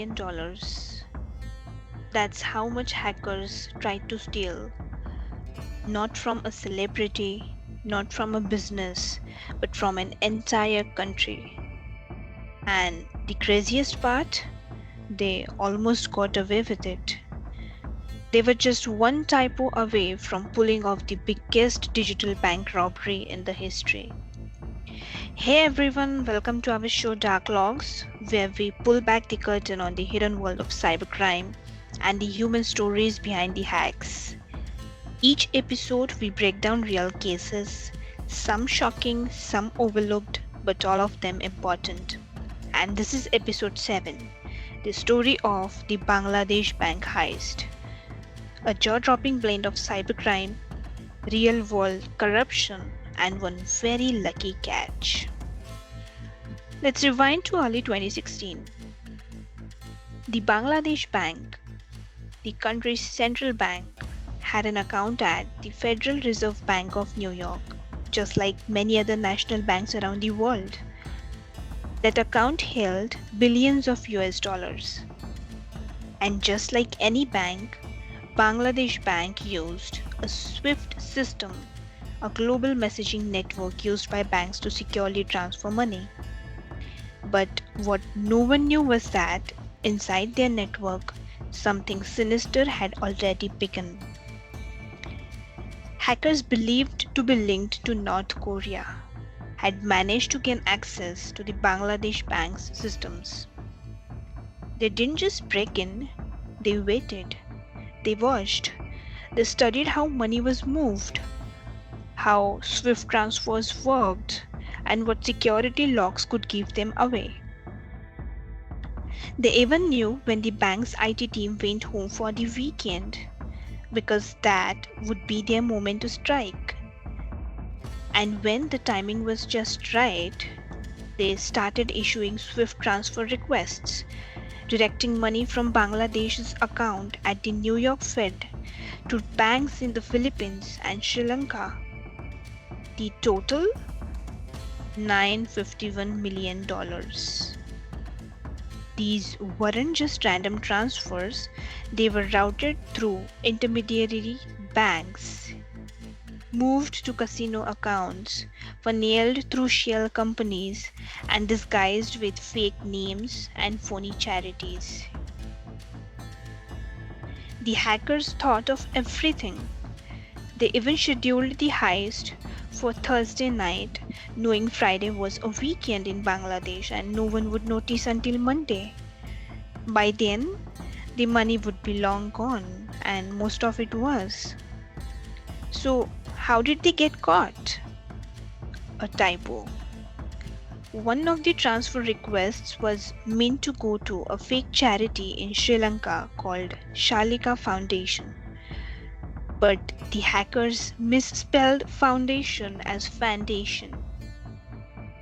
million. That's how much hackers tried to steal, not from a celebrity, not from a business, but from an entire country. And the craziest part, they almost got away with it. They were just one typo away from pulling off the biggest digital bank robbery in the history. Hey everyone, welcome to our show Dark Logs, where we pull back the curtain on the hidden world of cybercrime and the human stories behind the hacks. Each episode, we break down real cases, some shocking, some overlooked, but all of them important. And this is episode 7, the story of the Bangladesh Bank Heist. A jaw dropping blend of cybercrime, real world corruption, and one very lucky catch. Let's rewind to early 2016. The Bangladesh Bank, the country's central bank, had an account at the Federal Reserve Bank of New York, just like many other national banks around the world. That account held billions of US dollars. And just like any bank, Bangladesh Bank used a SWIFT system, a global messaging network used by banks to securely transfer money. But what no one knew was that inside their network, something sinister had already begun. Hackers believed to be linked to North Korea had managed to gain access to the Bangladesh bank's systems. They didn't just break in, they waited. They watched. They studied how money was moved, how SWIFT transfers worked, and what security locks could give them away. They even knew when the bank's IT team went home for the weekend, because that would be their moment to strike. And when the timing was just right, they started issuing SWIFT transfer requests, directing money from Bangladesh's account at the New York Fed to banks in the Philippines and Sri Lanka. The total? $951 million. These weren't just random transfers, they were routed through intermediary banks, moved to casino accounts, funneled through shell companies, and disguised with fake names and phony charities. The hackers thought of everything. They even scheduled the heist for Thursday night, knowing Friday was a weekend in Bangladesh and no one would notice until Monday. By then, the money would be long gone, and most of it was. So, how did they get caught? A typo. One of the transfer requests was meant to go to a fake charity in Sri Lanka called Shalika Foundation. But the hackers misspelled foundation as foundation.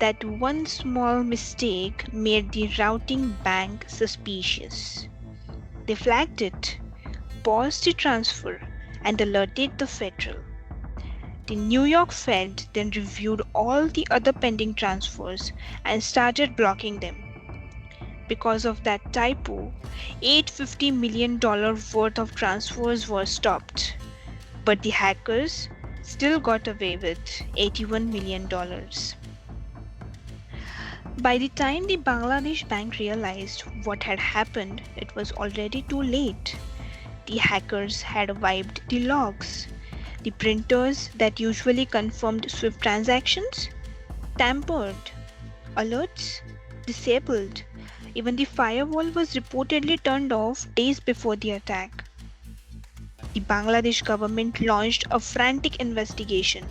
That one small mistake made the routing bank suspicious. They flagged it, paused the transfer, and alerted the Federal. The New York Fed then reviewed all the other pending transfers and started blocking them. Because of that typo, $850 million worth of transfers were stopped. But the hackers still got away with $81 million. By the time the Bangladesh bank realized what had happened, it was already too late. The hackers had wiped the logs. The printers that usually confirmed SWIFT transactions tampered, alerts disabled. Even the firewall was reportedly turned off days before the attack. The Bangladesh government launched a frantic investigation.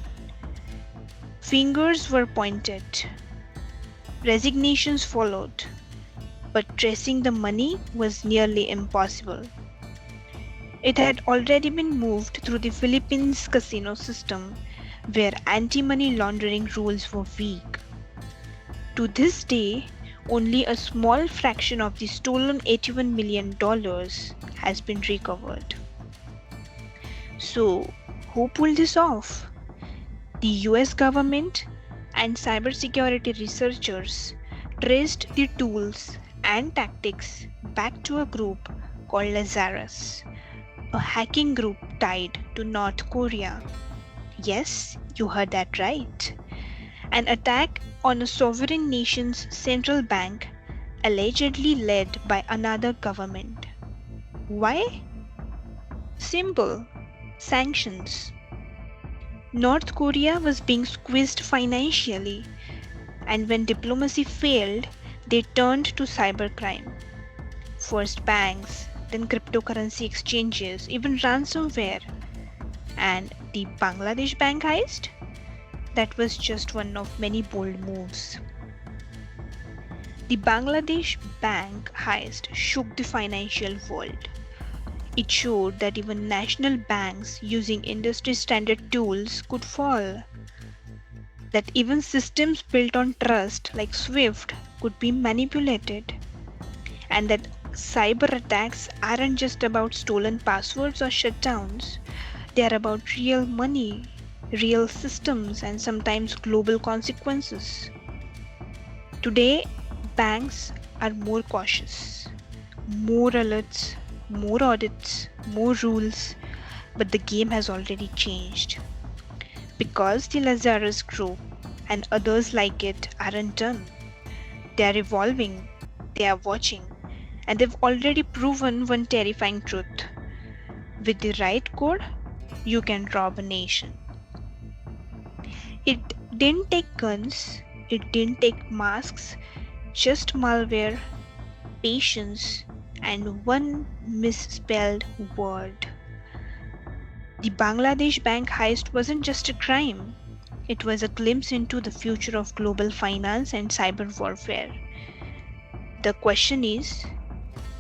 Fingers were pointed. Resignations followed. But tracing the money was nearly impossible. It had already been moved through the Philippines casino system, where anti-money laundering rules were weak. To this day, only a small fraction of the stolen $81 million has been recovered. So, who pulled this off? The US government and cybersecurity researchers traced the tools and tactics back to a group called Lazarus, a hacking group tied to North Korea. Yes, you heard that right. An attack on a sovereign nation's central bank, allegedly led by another government. Why? Simple: sanctions. North Korea was being squeezed financially, and when diplomacy failed, they turned to cybercrime. First banks, then cryptocurrency exchanges, even ransomware. And the Bangladesh Bank Heist? That was just one of many bold moves. The Bangladesh Bank Heist shook the financial world. It showed that even national banks using industry standard tools could fall, that even systems built on trust like SWIFT could be manipulated, and that cyber attacks aren't just about stolen passwords or shutdowns, they are about real money, real systems, and sometimes global consequences. Today, banks are more cautious, more alerts, more audits, more rules, but the game has already changed. Because the Lazarus Group and others like it aren't done. They are evolving, they are watching, and they've already proven one terrifying truth. With the right code, you can rob a nation. It didn't take guns, it didn't take masks, just malware, patience, and one misspelled word. The Bangladesh Bank heist wasn't just a crime, it was a glimpse into the future of global finance and cyber warfare. The question is,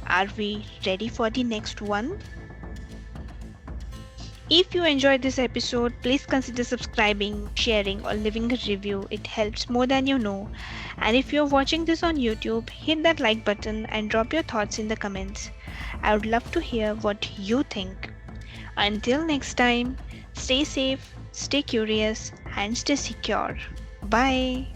are we ready for the next one? If you enjoyed this episode, please consider subscribing, sharing, or leaving a review. It helps more than you know. And if you're watching this on YouTube, hit that like button and drop your thoughts in the comments. I would love to hear what you think. Until next time, stay safe, stay curious, and stay secure. Bye.